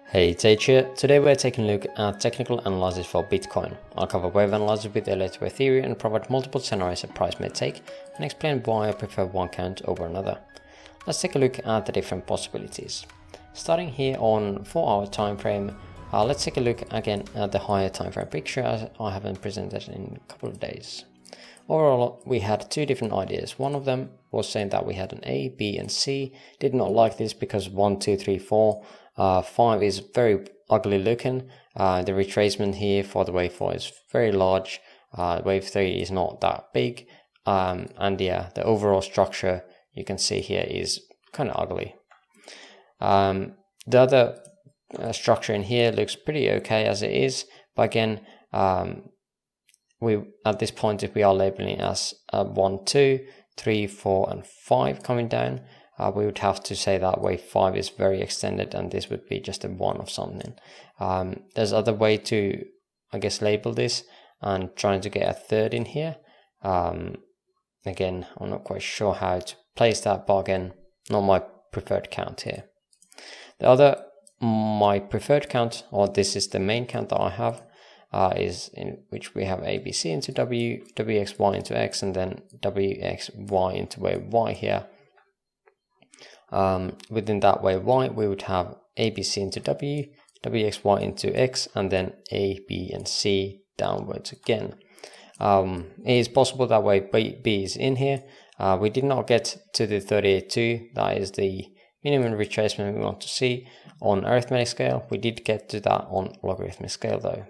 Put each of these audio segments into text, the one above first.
Hey, it's H here. Today we're taking a look at technical analysis for Bitcoin. I'll cover wave analysis with Elliott Waves theory and provide multiple scenarios a price may take and explain why I prefer one count over another. Let's take a look at the different possibilities. Starting here on 4-hour time frame, let's take a look again at the higher time frame picture as I haven't presented in a couple of days. Overall, we had two different ideas. One of them was saying that we had an A, B and C. Did not like this because 1, 2, 3, 4, 5 is very ugly looking. The retracement here for the wave 4 is very large. Wave 3 is not that big. And yeah, the overall structure you can see here is kind of ugly. The other structure in here looks pretty okay as it is, but again, we at this point, if we are labeling as 1, 2, 3, 4 and 5 coming down, we would have to say that wave 5 is very extended and this would be just a 1 of something. There's other way to, I guess, label this and trying to get a third in here. Again, I'm not quite sure how to place that, but again, not my preferred count here. The other, my preferred count, or this is the main count that I have, is in which we have ABC into W, WXY into X, and then WXY into wave Y here. Within that wave Y, we would have ABC into W, WXY into X, and then A, B, and C downwards again. It is possible that wave B is in here. We did not get to the 38.2, that is the minimum retracement we want to see on arithmetic scale. We did get to that on logarithmic scale though.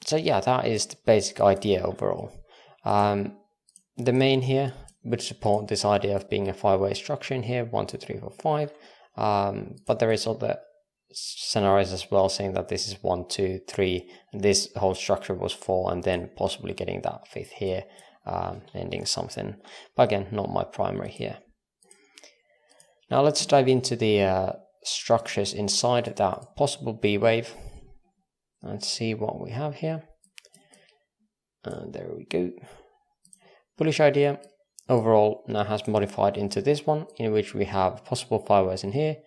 So yeah, that is the basic idea overall. The main here would support this idea of being a 5-way structure in here, 1, 2, 3, 4, 5. But there is other scenarios as well saying that this is 1, 2, 3, and this whole structure was 4, and then possibly getting that 5th here, ending something. But again, not my primary here. Now let's dive into the structures inside that possible B wave. Let's see what we have here. And there we go. Bullish idea overall now has modified into this one, in which we have possible 5 ways in here,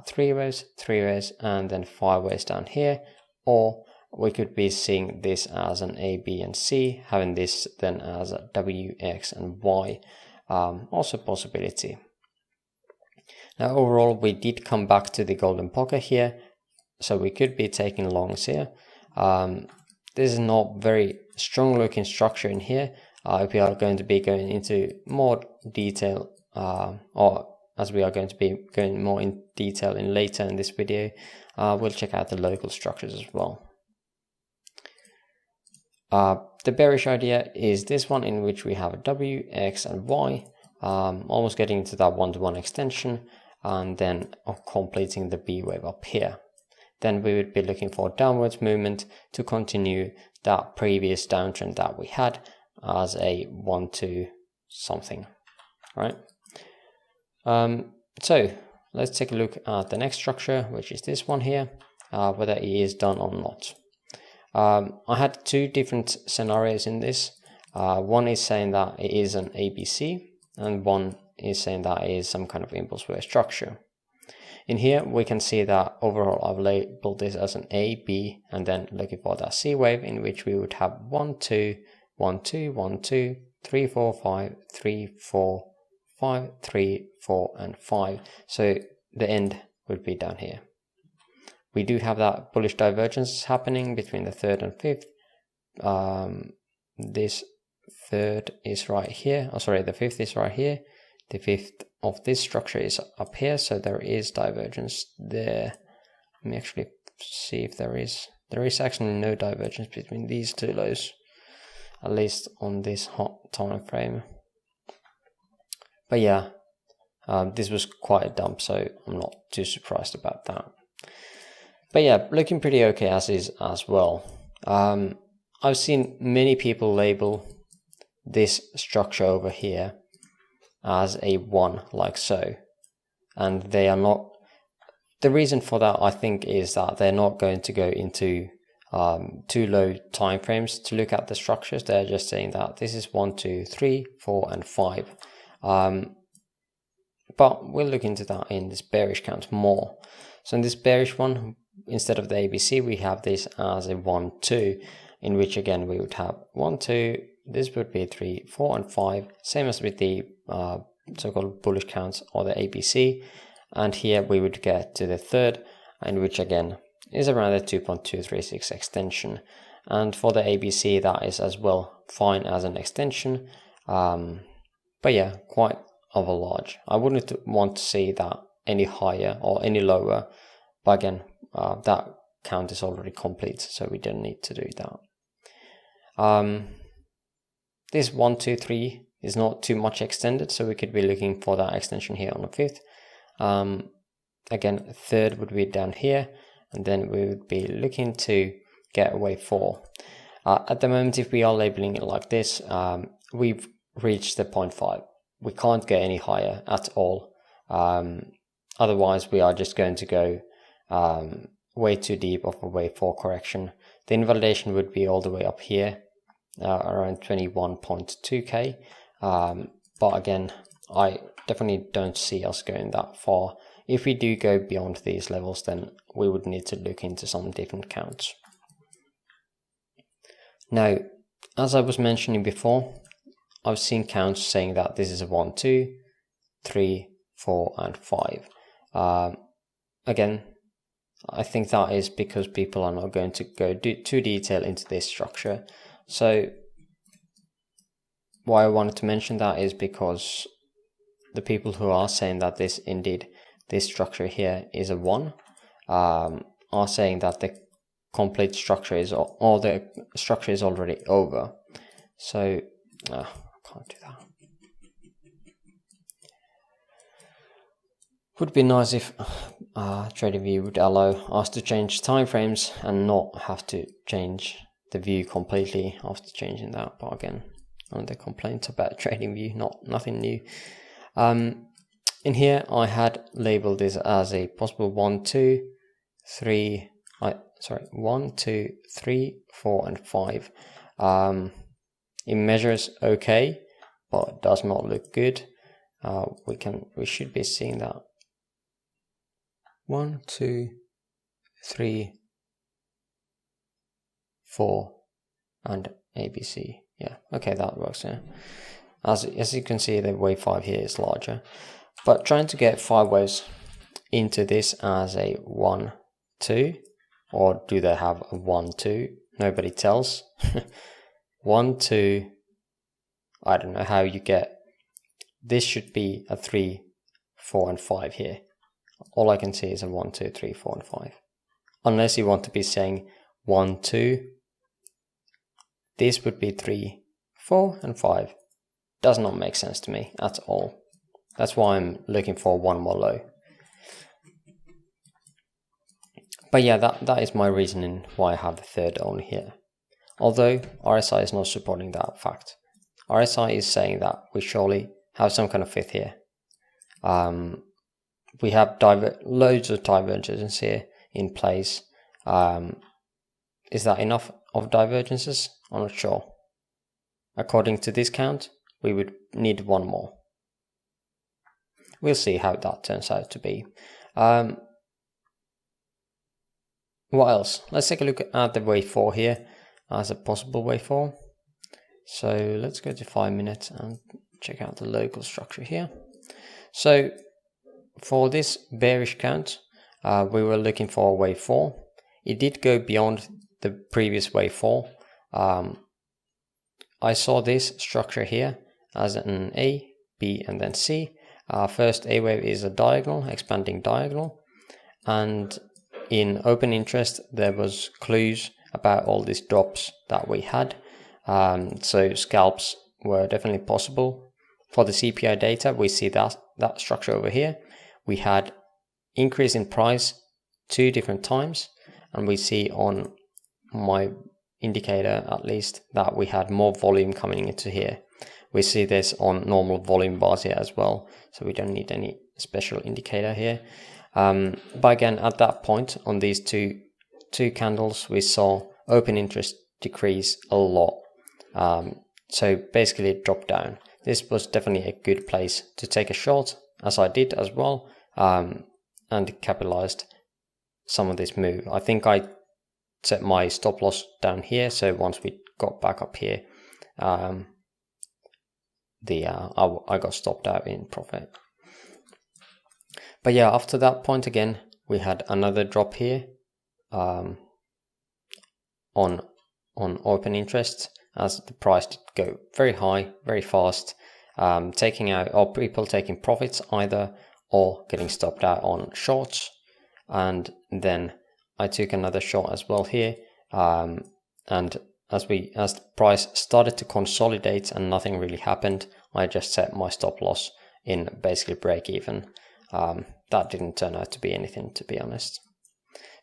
3 ways, and then 5 ways down here. Or we could be seeing this as an A, B, and C, having this then as a W, X, and Y. Also possibility. Now overall, we did come back to the golden pocket here. So we could be taking longs here. This is not very strong looking structure in here. If we are going to be going into more detail, or as we are going to be going more in detail in later in this video, we'll check out the local structures as well. The bearish idea is this one, in which we have a W, X, and Y, almost getting into that 1-to-1 extension, and then completing the B wave up here. Then we would be looking for downwards movement to continue that previous downtrend that we had as a 1, 2 something, right? So let's take a look at the next structure, which is this one here, whether it is done or not. I had two different scenarios in this. One is saying that it is an ABC, and one is saying that it is some kind of impulse wave structure. In here, we can see that overall I've labeled this as an A, B, and then looking for that C wave, in which we would have 1, 2, 1, 2, 1, 2, 3, 4, 5, 3, 4, 5, 3, 4, and 5. So the end would be down here. We do have that bullish divergence happening between the 3rd and 5th. This 3rd is right here. Oh, sorry, the 5th is right here. The 5th of this structure is up here, so there is divergence there. Let me actually see if there is. There is actually no divergence between these two lows, at least on this hot time frame. But yeah, this was quite a dump, so I'm not too surprised about that. But yeah, looking pretty okay as is as well. I've seen many people label this structure over here as a 1, like so, and they are not. The reason for that, I think, is that they're not going to go into too low time frames to look at the structures. They're just saying that this is 1, 2, 3, 4, and 5. but we'll look into that in this bearish count more. So in this bearish one, instead of the ABC, we have this as a 1, 2, in which again we would have 1, 2, this would be 3, 4, and 5, same as with the so-called bullish counts or the ABC. And here we would get to the third, in which again is around the 2.236 extension. And for the ABC, that is as well fine as an extension. But yeah, quite of a large. I wouldn't want to see that any higher or any lower. But again, that count is already complete, so we don't need to do that. This 1, 2, 3 is not too much extended, so we could be looking for that extension here on the 5th. Again, third would be down here, and then we would be looking to get a wave 4. At the moment, if we are labeling it like this, we've reached the 0.5. We can't get any higher at all. Otherwise, we are just going to go way too deep of a wave 4 correction. The invalidation would be all the way up here, around 21.2k. But again, I definitely don't see us going that far. If we do go beyond these levels, then we would need to look into some different counts. Now, as I was mentioning before, I've seen counts saying that this is a 1, 2, 3, 4, and 5. Again, I think that is because people are not going to go too detailed into this structure. So why I wanted to mention that is because the people who are saying that this structure here is a 1 are saying that the complete structure is, or the structure is already over. So I can't do that. Would be nice if Tradingview would allow us to change timeframes and not have to change the view completely after changing that. But again, another complaint about Tradingview, nothing new. In here, I had labeled this as a possible 1, 2, 3. 1, 2, 3, 4, and 5. It measures okay, but does not look good. We should be seeing that 1, 2, 3, 4, and ABC. Yeah, okay, that works. Yeah. As you can see, the wave 5 here is larger. But trying to get 5 waves into this as a 1, 2, or do they have a 1, 2? Nobody tells. 1, 2, I don't know how you get. This should be a 3, 4, and 5 here. All I can see is a 1, 2, 3, 4, and 5. Unless you want to be saying 1, 2. This would be 3, 4, and 5. Does not make sense to me at all. That's why I'm looking for one more low. But yeah, that is my reasoning why I have the third only here. Although RSI is not supporting that fact. RSI is saying that we surely have some kind of fifth here. We have loads of divergences here in place. Is that enough of divergences? I'm not sure. According to this count, we would need one more. We'll see how that turns out to be. What else? Let's take a look at the wave 4 here as a possible wave 4. So let's go to 5 minutes and check out the local structure here. So for this bearish count, we were looking for a wave 4. It did go beyond the previous wave 4. I saw this structure here as an A, B, and then C. First A wave is a diagonal, expanding diagonal, and in open interest there was clues about all these drops that we had, so scalps were definitely possible. For the CPI data, we see that structure over here. We had increase in price 2 different times, and we see on my indicator at least that we had more volume coming into here. We see this on normal volume bars here as well, so we don't need any special indicator here. But again, at that point on these two candles, we saw open interest decrease a lot. So basically it dropped down. This was definitely a good place to take a short as I did as well, and capitalized some of this move. I think I set my stop loss down here, so once we got back up here, I got stopped out in profit. But yeah, after that point again, we had another drop here on open interest, as the price did go very high, very fast, taking out, or people taking profits either, or getting stopped out on shorts. And then I took another short as well here, and as the price started to consolidate and nothing really happened, I just set my stop loss in basically break even. That didn't turn out to be anything, to be honest.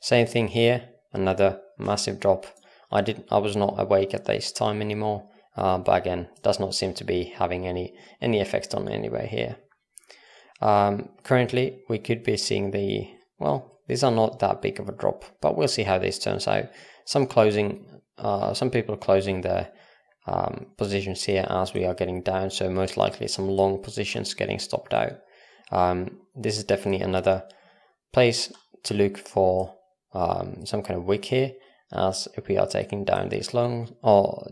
Same thing here, another massive drop. I was not awake at this time anymore, but again, does not seem to be having any effect on anywhere here. Currently, we could be seeing these are not that big of a drop, but we'll see how this turns out. Some people closing their positions here as we are getting down, so most likely some long positions getting stopped out. This is definitely another place to look for some kind of wick here, as if we are taking down these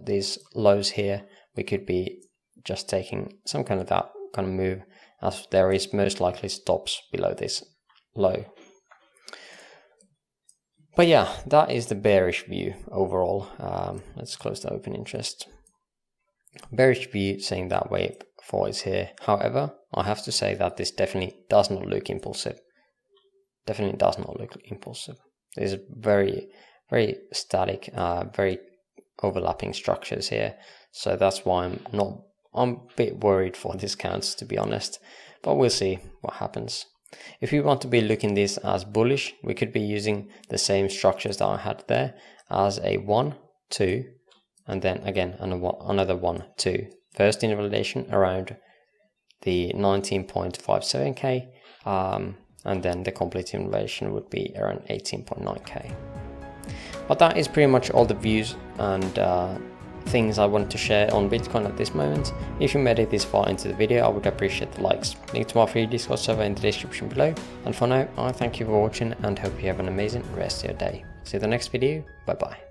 these lows here, we could be just taking some kind of that kind of move, as there is most likely stops below this low. But yeah, that is the bearish view overall. Let's close the open interest. Bearish view saying that wave 4 is here. However, I have to say that this definitely does not look impulsive. Definitely does not look impulsive. There's very, very static, very overlapping structures here. So that's why I'm a bit worried for discounts, to be honest. But we'll see what happens. If we want to be looking this as bullish, we could be using the same structures that I had there as a 1, 2, and then again another 1, 2. First invalidation around the 19.57k, and then the complete invalidation would be around 18.9k. But that is pretty much all the views and things I wanted to share on Bitcoin at this moment. If you made it this far into the video, I would appreciate the likes. Link to my free Discord server in the description below. And for now, I thank you for watching and hope you have an amazing rest of your day. See you in the next video. Bye bye.